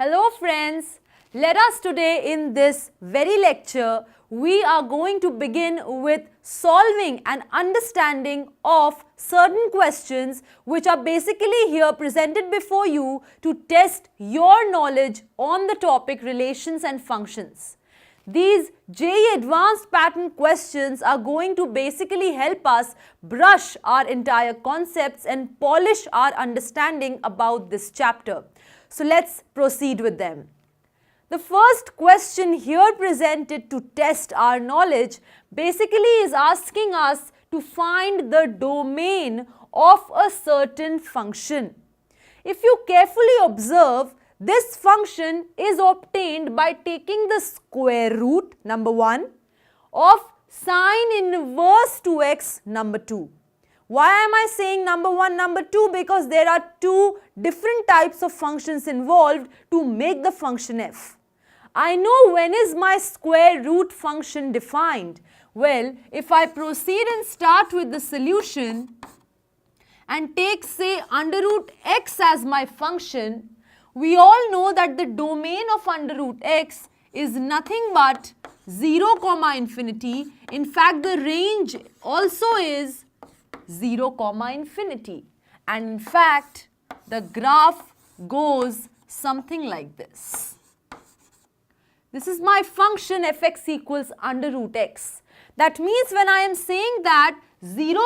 Hello friends, let us today in this very lecture, we are going to begin with solving and understanding of certain questions which are basically here presented before you to test your knowledge on the topic relations and functions. These JEE Advanced pattern questions are going to basically help us brush our entire concepts and polish our understanding about this chapter. So let's proceed with them. The first question here presented to test our knowledge basically is asking us to find the domain of a certain function. If you carefully observe, this function is obtained by taking the square root, number 1, of sine inverse 2x, number 2. Why am I saying number 1, number 2? Because there are two different types of functions involved to make the function f. I know when is my square root function defined. Well, if I proceed and start with the solution and take say under root x as my function, we all know that the domain of under root x is nothing but 0, infinity. In fact, the range also is 0, infinity. And in fact, the graph goes something like this. This is my function fx equals under root x. That means when I am saying that 0,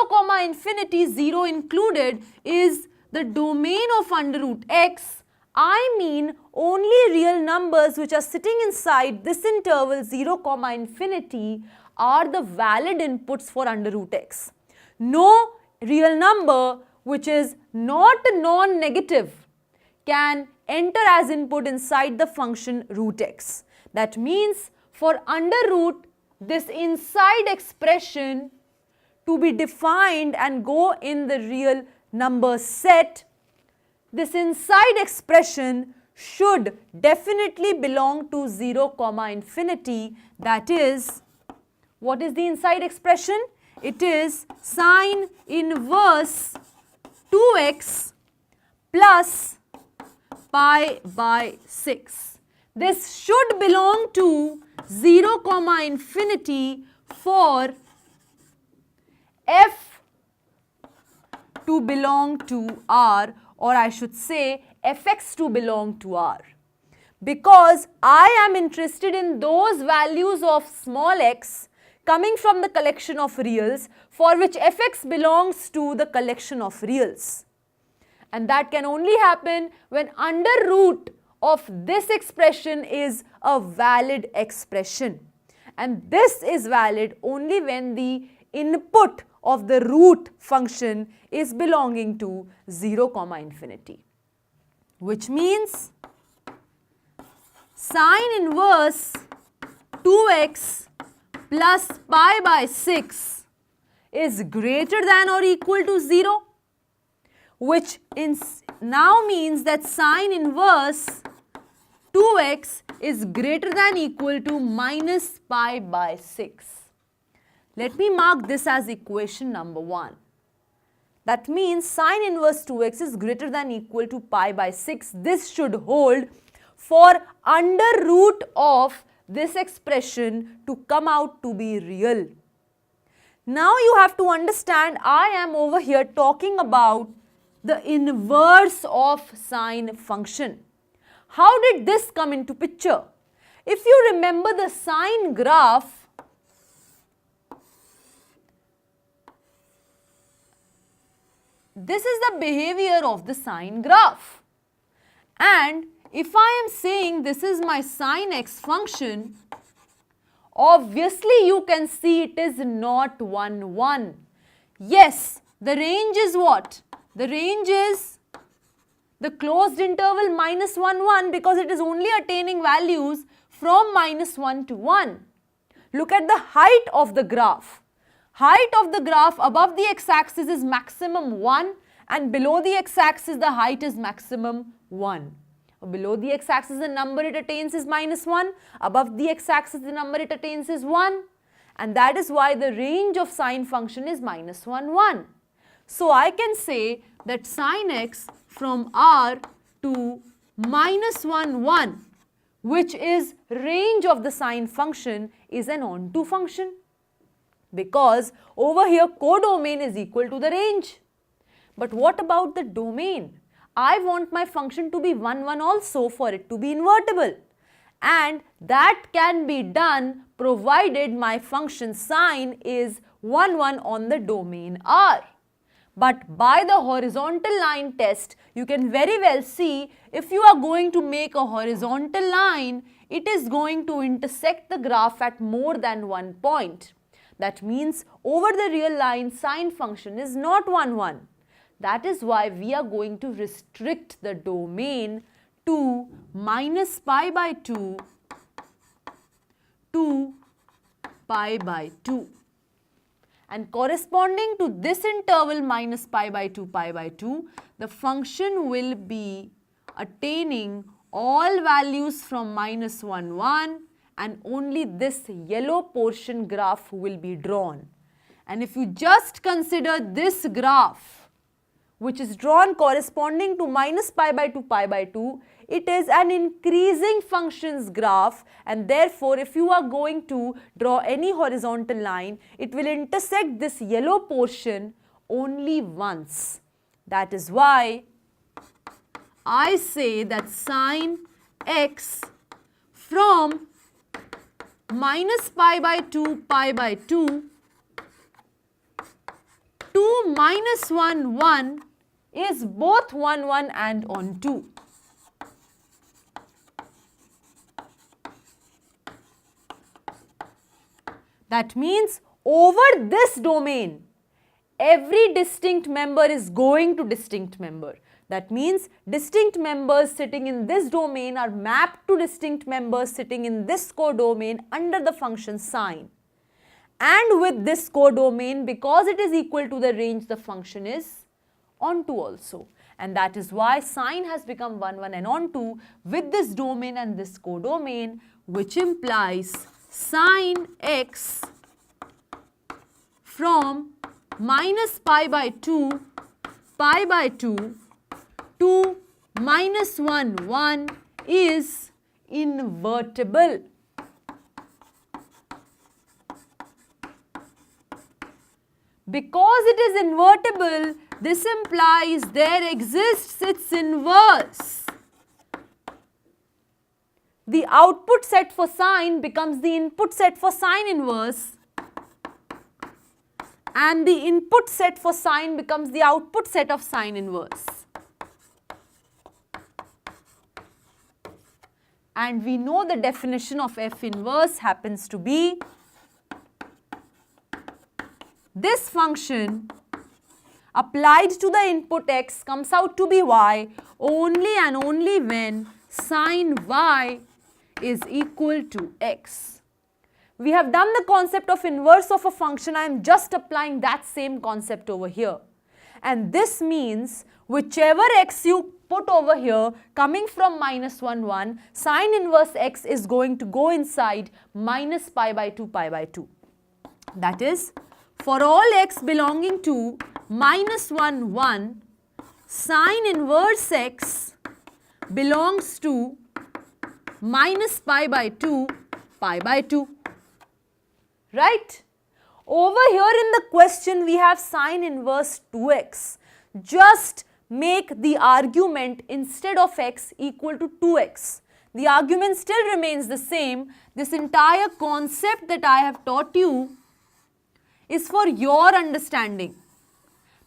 infinity, 0 included, is the domain of under root x, I mean only real numbers which are sitting inside this interval 0, infinity are the valid inputs for under root x. No real number which is not non-negative can enter as input inside the function root x. That means for under root, this inside expression to be defined and go in the real number set, this inside expression should definitely belong to 0, infinity. That is, what is the inside expression? It is sine inverse 2x plus pi by 6. This should belong to 0, infinity for f to belong to R, or I should say fx to belong to R. Because I am interested in those values of small x coming from the collection of reals for which fx belongs to the collection of reals. And that can only happen when under root of this expression is a valid expression. And this is valid only when the input of the root function is belonging to 0, infinity. Which means sine inverse 2x plus pi by 6 is greater than or equal to 0, which now means that sine inverse 2x is greater than equal to minus pi by 6. Let me mark this as equation number 1. That means sine inverse 2x is greater than equal to pi by 6. This should hold for under root of this expression to come out to be real. Now you have to understand, I am over here talking about the inverse of sine function. How did this come into picture? If you remember the sine graph, this is the behavior of the sine graph. And if I am saying this is my sine x function, obviously you can see it is not 1, 1. Yes, the range is what? The range is the closed interval minus 1, 1 because it is only attaining values from minus 1 to 1. Look at the height of the graph. Height of the graph above the x-axis is maximum 1 and below the x-axis the height is maximum 1. Below the x-axis the number it attains is minus 1, above the x-axis the number it attains is 1, and that is why the range of sine function is minus 1, 1. So I can say that sine x from R to minus 1, 1, which is range of the sine function, is an onto function. Because over here codomain is equal to the range. But what about the domain? I want my function to be 1, 1 also for it to be invertible. And that can be done provided my function sine is 1, 1 on the domain R. But by the horizontal line test, you can very well see if you are going to make a horizontal line, it is going to intersect the graph at more than one point. That means over the real line sine function is not 1, 1. That is why we are going to restrict the domain to minus pi by 2 to pi by 2. And corresponding to this interval minus pi by 2, pi by 2, the function will be attaining all values from minus 1, 1, and only this yellow portion graph will be drawn. And if you just consider this graph, which is drawn corresponding to minus pi by 2, pi by 2, it is an increasing functions graph, and therefore if you are going to draw any horizontal line, it will intersect this yellow portion only once. That is why I say that sine x from minus pi by 2, pi by 2 to minus 1, 1 is both 1, 1 and on 2. That means over this domain, every distinct member is going to distinct member. That means distinct members sitting in this domain are mapped to distinct members sitting in this codomain under the function sine. And with this codomain, because it is equal to the range, the function is onto also. And that is why sine has become 1, 1 and onto with this domain and this codomain, which implies sine x from minus pi by 2, pi by 2 to minus 1, 1 is invertible. Because it is invertible, this implies there exists its inverse. The output set for sine becomes the input set for sine inverse, and the input set for sine becomes the output set of sine inverse. And we know the definition of F inverse happens to be this function applied to the input x comes out to be y only and only when sine y is equal to x. We have done the concept of inverse of a function. I am just applying that same concept over here. And this means whichever x you put over here coming from minus 1, 1, sine inverse x is going to go inside minus pi by 2, pi by 2. That is, for all x belonging to minus 1, 1, sine inverse x belongs to minus pi by 2, pi by 2. Right? Over here in the question we have sine inverse 2x. Just make the argument instead of x equal to 2x. The argument still remains the same. This entire concept that I have taught you is for your understanding,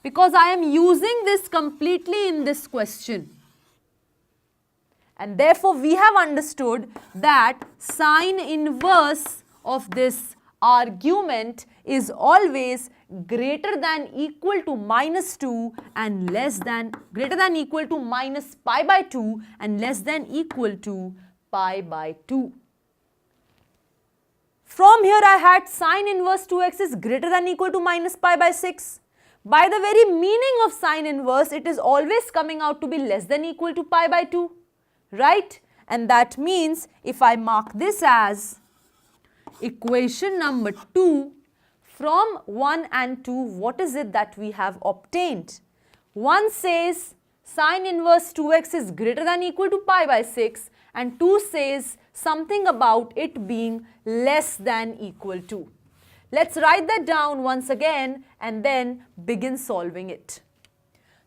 because I am using this completely in this question. And therefore, we have understood that sine inverse of this argument is always greater than equal to minus 2 and greater than equal to minus pi by 2 and less than equal to pi by 2. From here I had sine inverse 2x is greater than equal to minus pi by 6. By the very meaning of sine inverse, it is always coming out to be less than equal to pi by 2. Right? And that means if I mark this as equation number 2, from 1 and 2, what is it that we have obtained? One says sine inverse 2x is greater than or equal to pi by 6, and 2 says something about it being less than or equal to. Let's write that down once again and then begin solving it.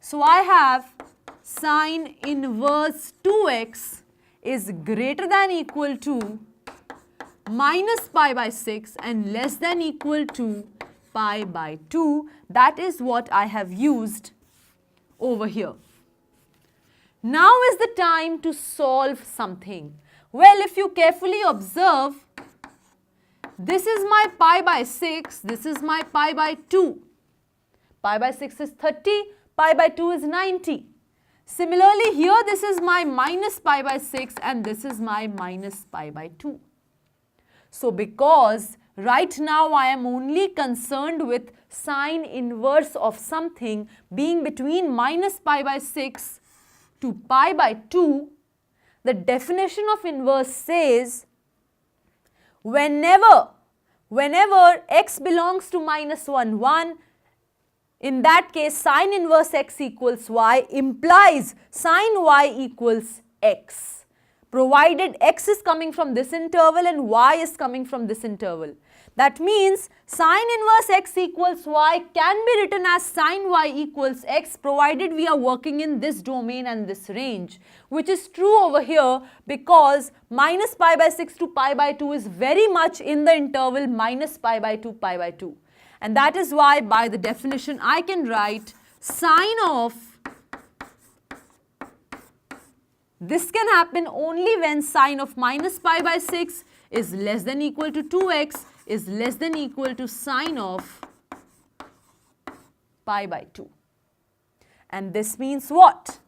So I have sine inverse 2x is greater than or equal to minus pi by 6 and less than or equal to pi by 2. That is what I have used over here. Now is the time to solve something. Well, if you carefully observe, this is my pi by 6, this is my pi by 2. Pi by 6 is 30, pi by 2 is 90. Similarly, here this is my minus pi by 6 and this is my minus pi by 2. So because right now I am only concerned with sine inverse of something being between minus pi by 6 to pi by 2, the definition of inverse says whenever x belongs to minus 1, 1, in that case sine inverse x equals y implies sine y equals x, provided x is coming from this interval and y is coming from this interval. That means sine inverse x equals y can be written as sine y equals x provided we are working in this domain and this range, which is true over here because minus pi by 6 to pi by 2 is very much in the interval minus pi by 2, pi by 2. And that is why by the definition I can write sine of, this can happen only when sine of minus pi by 6 is less than or equal to 2x is less than or equal to sine of pi by 2. And this means what?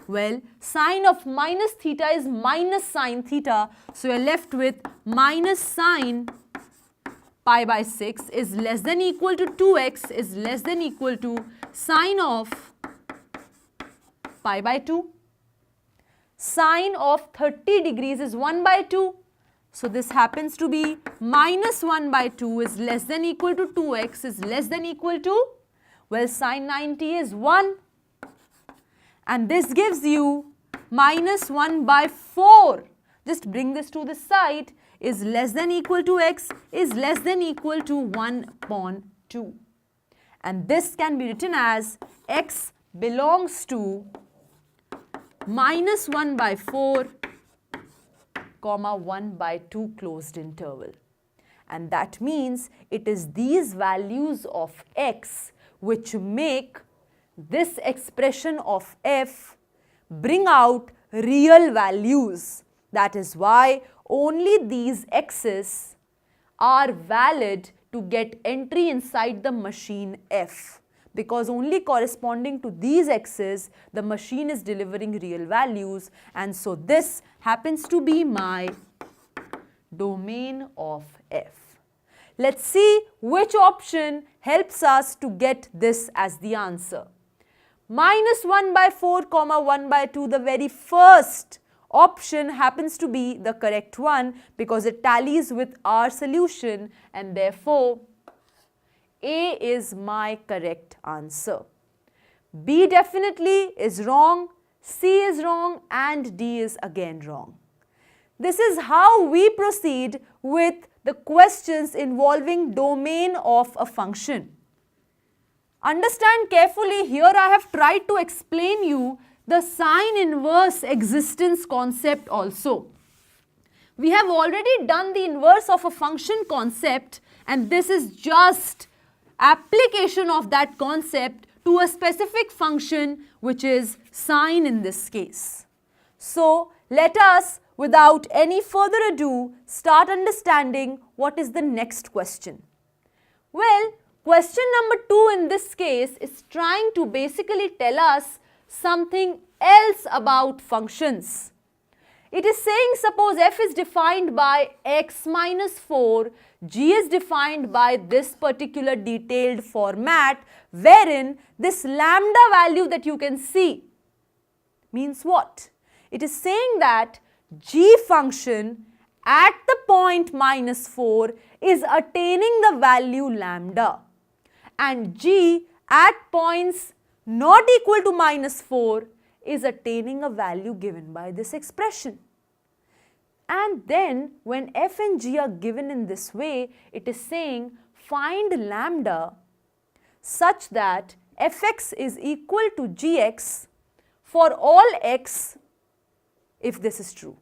Well, sine of minus theta is minus sine theta. So we are left with minus sine pi by 6 is less than or equal to 2x is less than or equal to sine of pi by 2. Sine of 30 degrees is 1 by 2. So this happens to be minus 1 by 2 is less than or equal to 2x is less than or equal to, well, sine 90 is 1. And this gives you minus 1 by 4. Just bring this to the side, is less than or equal to x is less than or equal to 1 upon 2. And this can be written as x belongs to minus 1 by 4 comma 1 by 2 closed interval. And that means it is these values of x which make this expression of f bring out real values. That is why only these x's are valid to get entry inside the machine f, because only corresponding to these x's the machine is delivering real values, and so this happens to be my domain of f. Let's see which option helps us to get this as the answer. Minus 1 by 4 comma 1 by 2, the very first option happens to be the correct one because it tallies with our solution, and therefore A is my correct answer. B definitely is wrong, C is wrong, and D is again wrong. This is how we proceed with the questions involving domain of a function. Understand carefully, here I have tried to explain you the sine inverse existence concept also. We have already done the inverse of a function concept, and this is just application of that concept to a specific function, which is sine in this case. So let us, without any further ado, start understanding what is the next question. Well, question number 2 in this case is trying to basically tell us something else about functions. It is saying, suppose f is defined by x minus 4, g is defined by this particular detailed format, wherein this lambda value that you can see means what? It is saying that g function at the point minus 4 is attaining the value lambda, and g at points not equal to minus 4 is attaining a value given by this expression. And then when f and g are given in this way, it is saying find lambda such that fx is equal to gx for all x if this is true.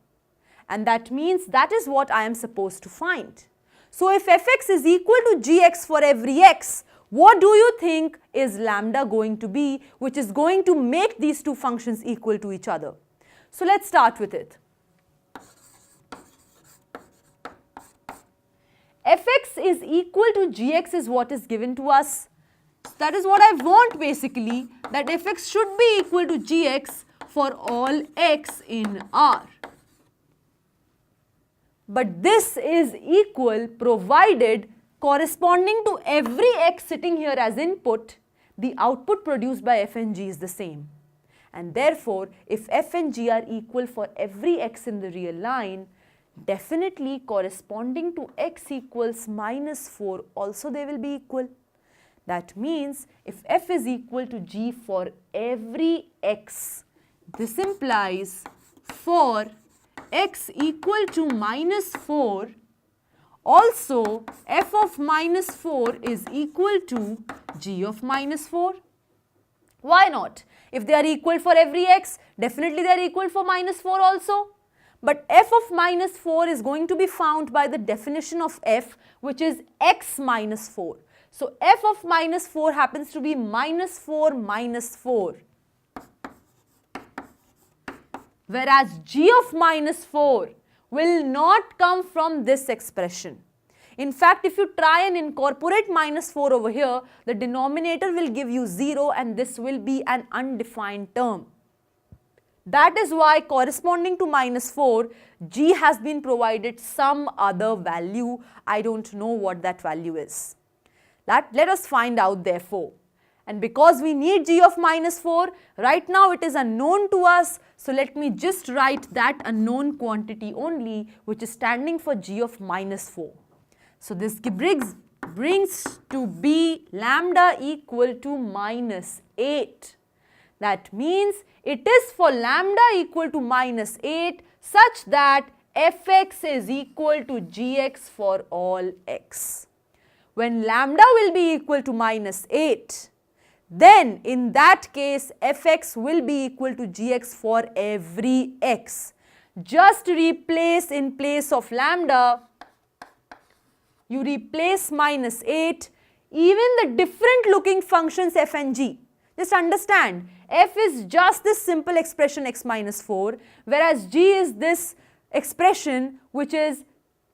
And that means that is what I am supposed to find. So if fx is equal to gx for every x, what do you think is lambda going to be, which is going to make these two functions equal to each other? So let's start with it. Fx is equal to gx is what is given to us. That is what I want basically, that fx should be equal to gx for all x in R. But this is equal provided corresponding to every x sitting here as input, the output produced by f and g is the same. And therefore, if f and g are equal for every x in the real line, definitely corresponding to x equals minus 4 also they will be equal. That means if f is equal to g for every x, this implies for x equal to minus 4, also f of minus 4 is equal to g of minus 4. Why not? If they are equal for every x, definitely they are equal for minus 4 also. But f of minus 4 is going to be found by the definition of f, which is x minus 4. So f of minus 4 happens to be minus 4 minus 4. Whereas g of minus 4 will not come from this expression. In fact, if you try and incorporate minus 4 over here, the denominator will give you 0 and this will be an undefined term. That is why corresponding to minus 4, g has been provided some other value. I don't know what that value is. Let us find out therefore. And because we need g of minus 4, right now it is unknown to us. So let me just write that unknown quantity only, which is standing for g of minus 4. So this brings to be lambda equal to minus 8. That means it is for lambda equal to minus 8 such that fx is equal to gx for all x. When lambda will be equal to minus 8, then in that case fx will be equal to gx for every x. Just replace in place of lambda, you replace minus 8, even the different looking functions f and g. Just understand, f is just this simple expression x minus 4, whereas g is this expression which is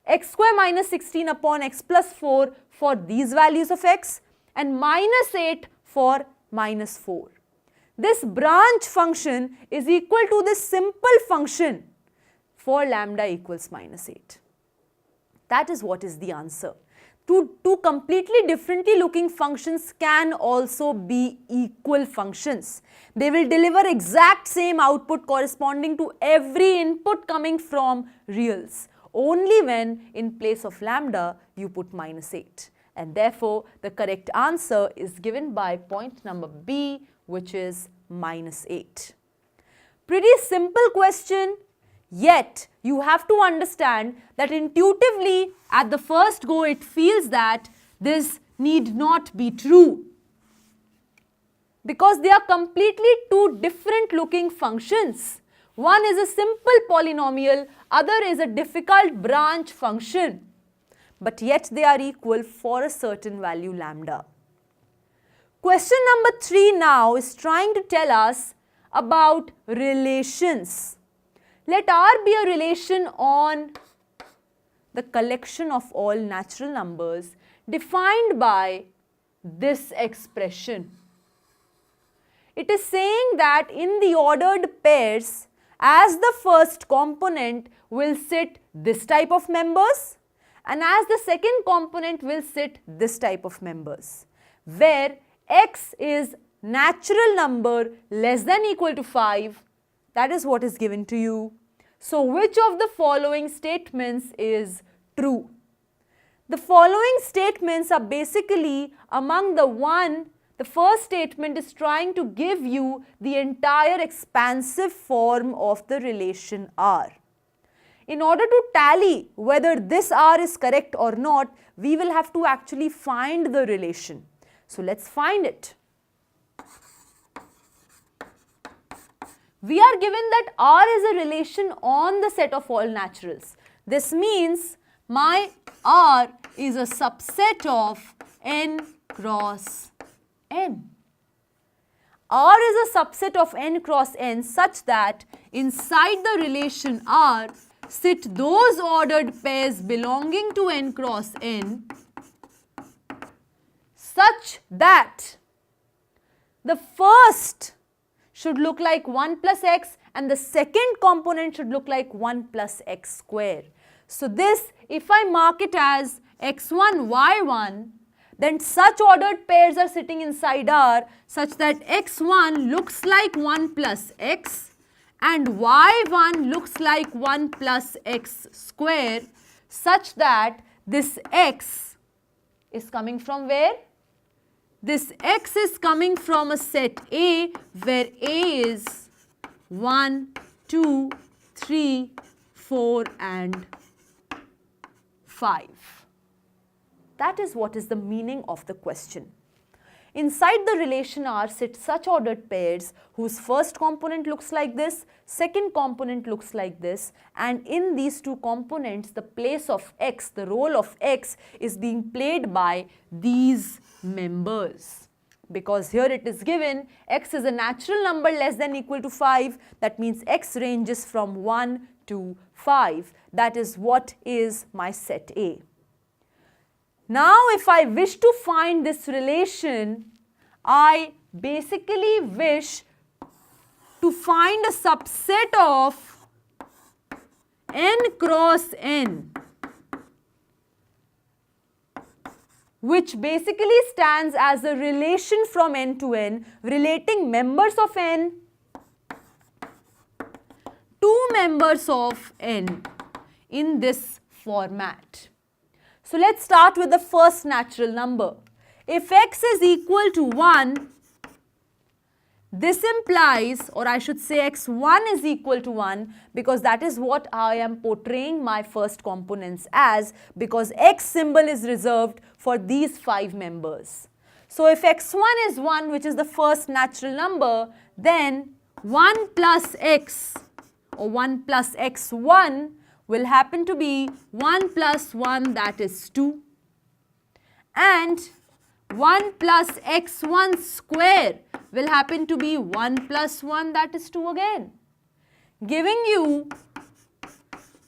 x square minus 16 upon x plus 4 for these values of x and minus 8 for minus 4. This branch function is equal to this simple function for lambda equals minus 8. That is what is the answer. Two completely differently looking functions can also be equal functions. They will deliver exact same output corresponding to every input coming from reals, only when in place of lambda you put minus 8. And therefore, the correct answer is given by point number B, which is minus 8. Pretty simple question. Yet, you have to understand that intuitively at the first go it feels that this need not be true, because they are completely two different looking functions. One is a simple polynomial, other is a difficult branch function, but yet they are equal for a certain value lambda. Question number 3 now is trying to tell us about relations. Let R be a relation on the collection of all natural numbers defined by this expression. It is saying that in the ordered pairs, as the first component will sit this type of members and as the second component will sit this type of members, where x is natural number less than equal to 5, that is what is given to you. So which of the following statements is true? The following statements are basically among the The first statement is trying to give you the entire expansive form of the relation R. In order to tally whether this R is correct or not, we will have to actually find the relation. So let's find it. We are given that R is a relation on the set of all naturals. This means my R is a subset of n cross n. R is a subset of n cross n such that inside the relation R sit those ordered pairs belonging to n cross n such that the first should look like 1 plus x and the second component should look like 1 plus x square. So this, if I mark it as x1, y1, then such ordered pairs are sitting inside R such that x1 looks like 1 plus x and y1 looks like 1 plus x square, such that this x is coming from where? This x is coming from a set A where A is 1, 2, 3, 4 and 5. That is what is the meaning of the question. Inside the relation R sit such ordered pairs whose first component looks like this, second component looks like this, and in these two components the place of x, the role of x is being played by these members. Because here it is given x is a natural number less than or equal to 5, that means x ranges from 1 to 5. That is what is my set A. Now if I wish to find this relation, I basically wish to find a subset of n cross n, which basically stands as a relation from n to n, relating members of n to members of n in this format. So let's start with the first natural number. If x is equal to 1, this implies, or I should say x1 is equal to 1, because that is what I am portraying my first components as, because x symbol is reserved for these 5 members. So if x1 is 1, which is the first natural number, then 1 plus x or 1 plus x1 will happen to be 1 plus 1, that is 2, and 1 plus x1 square will happen to be 1 plus 1, that is 2 again, giving you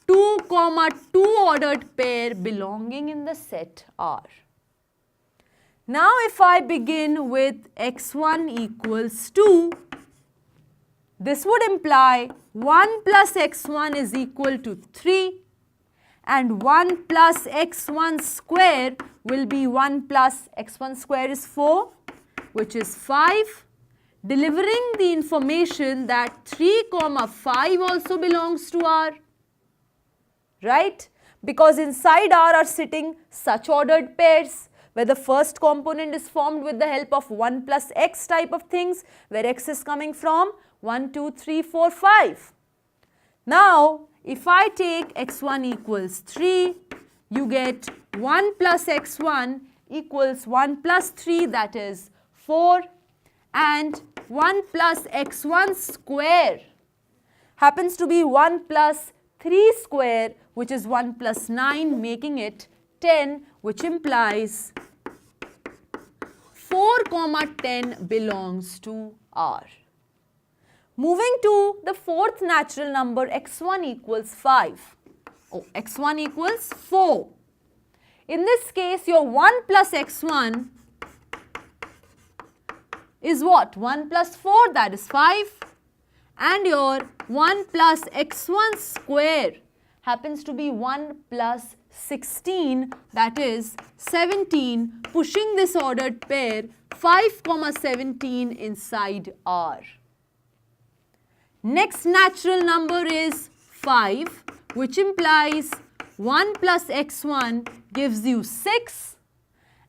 2, 2 ordered pair belonging in the set R. Now if I begin with x1 equals 2, this would imply 1 plus x1 is equal to 3 and 1 plus x1 square will be 1 plus x1 square is 4, which is 5, delivering the information that 3, 5 also belongs to R, right? Because inside R are sitting such ordered pairs where the first component is formed with the help of 1 plus x type of things, where x is coming from 1, 2, 3, 4, 5. Now, if I take x1 equals 3, you get 1 plus x1 equals 1 plus 3, that is 4, and 1 plus x1 square happens to be 1 plus 3 square, which is 1 plus 9, making it 10, which implies 4, 10 belongs to R. Moving to the fourth natural number, x1 equals 5. Oh, x1 equals 4. In this case, your 1 plus x1 is what? 1 plus 4, that is 5. And your 1 plus x1 square happens to be 1 plus 16, that is 17, pushing this ordered pair 5, 17 inside R. Next natural number is 5, which implies 1 plus x1 gives you 6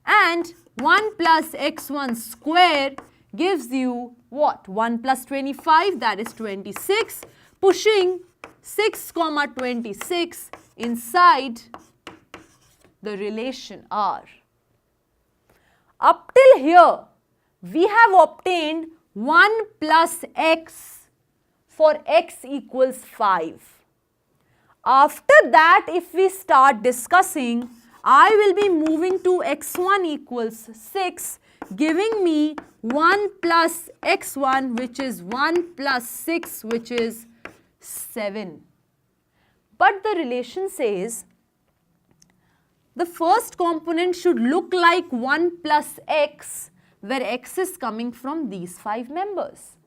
and 1 plus x1 square gives you what? 1 plus 25, that is 26, pushing 6 comma 26 inside the relation R. Up till here, we have obtained 1 plus x for x equals 5. After that, if we start discussing, I will be moving to x1 equals 6, giving me 1 plus x1, which is 1 plus 6, which is 7. But the relation says the first component should look like 1 plus x, where x is coming from these 5 members.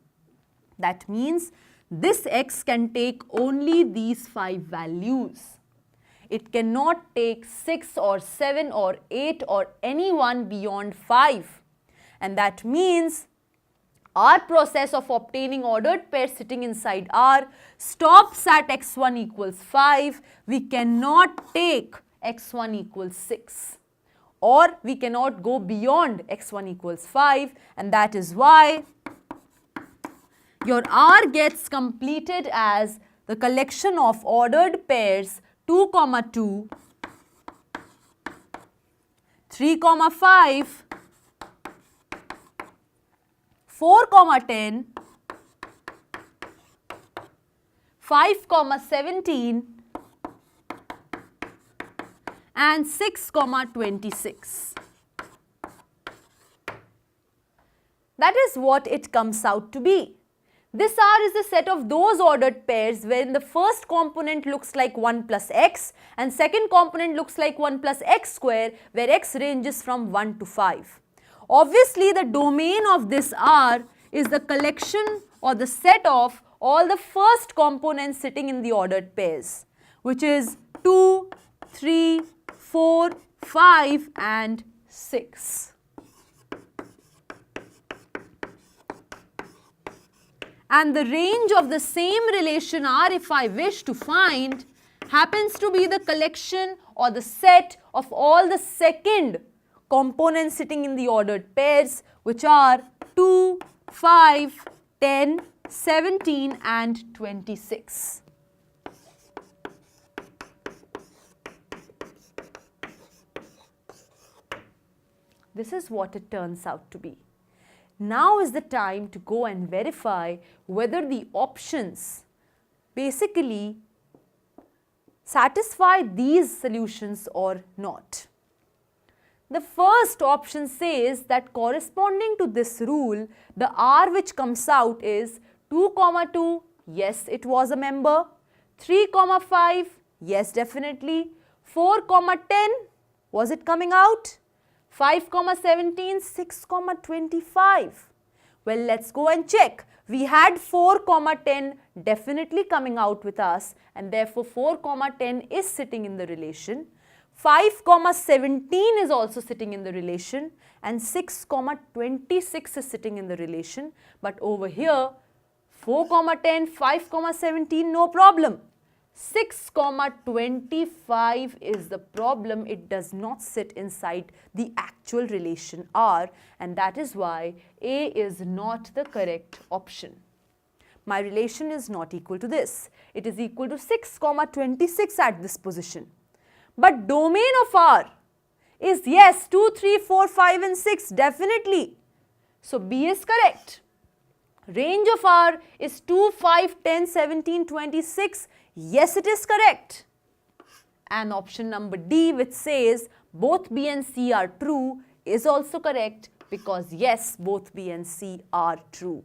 That means this x can take only these 5 values. It cannot take 6 or 7 or 8 or any one beyond 5. And that means our process of obtaining ordered pairs sitting inside R stops at x1 equals 5. We cannot take x1 equals 6. Or we cannot go beyond x1 equals 5, and that is why your R gets completed as the collection of ordered pairs 2, 2, 3, 5, 4, 10, 5, 17, and 6, 26. That is what it comes out to be. This R is the set of those ordered pairs wherein the first component looks like 1 plus x and second component looks like 1 plus x square, where x ranges from 1 to 5. Obviously, the domain of this R is the collection or the set of all the first components sitting in the ordered pairs, which is 2, 3, 4, 5 and 6. And the range of the same relation R, if I wish to find, happens to be the collection or the set of all the second components sitting in the ordered pairs, which are 2, 5, 10, 17 and 26. This is what it turns out to be. Now is the time to go and verify whether the options basically satisfy these solutions or not. The first option says that corresponding to this rule, the R which comes out is 2, 2, yes, it was a member, 3, 5, yes, definitely, 4, 10, was it coming out? 5, 17, 6, 25. Well, let's go and check. We had 4, 10 definitely coming out with us, and therefore 4, 10 is sitting in the relation. 5, 17 is also sitting in the relation, and 6, 26 is sitting in the relation. But over here, 4, 10, 5, 17, no problem. 6, 25 is the problem. It does not sit inside the actual relation R, and that is why A is not the correct option. My relation is not equal to this. It is equal to 6, 26 at this position. But domain of R is yes, 2, 3, 4, 5 and 6 definitely. So B is correct. Range of R is 2, 5, 10, 17, 26. Yes, it is correct. And option number D, which says both B and C are true, is also correct because yes, both B and C are true.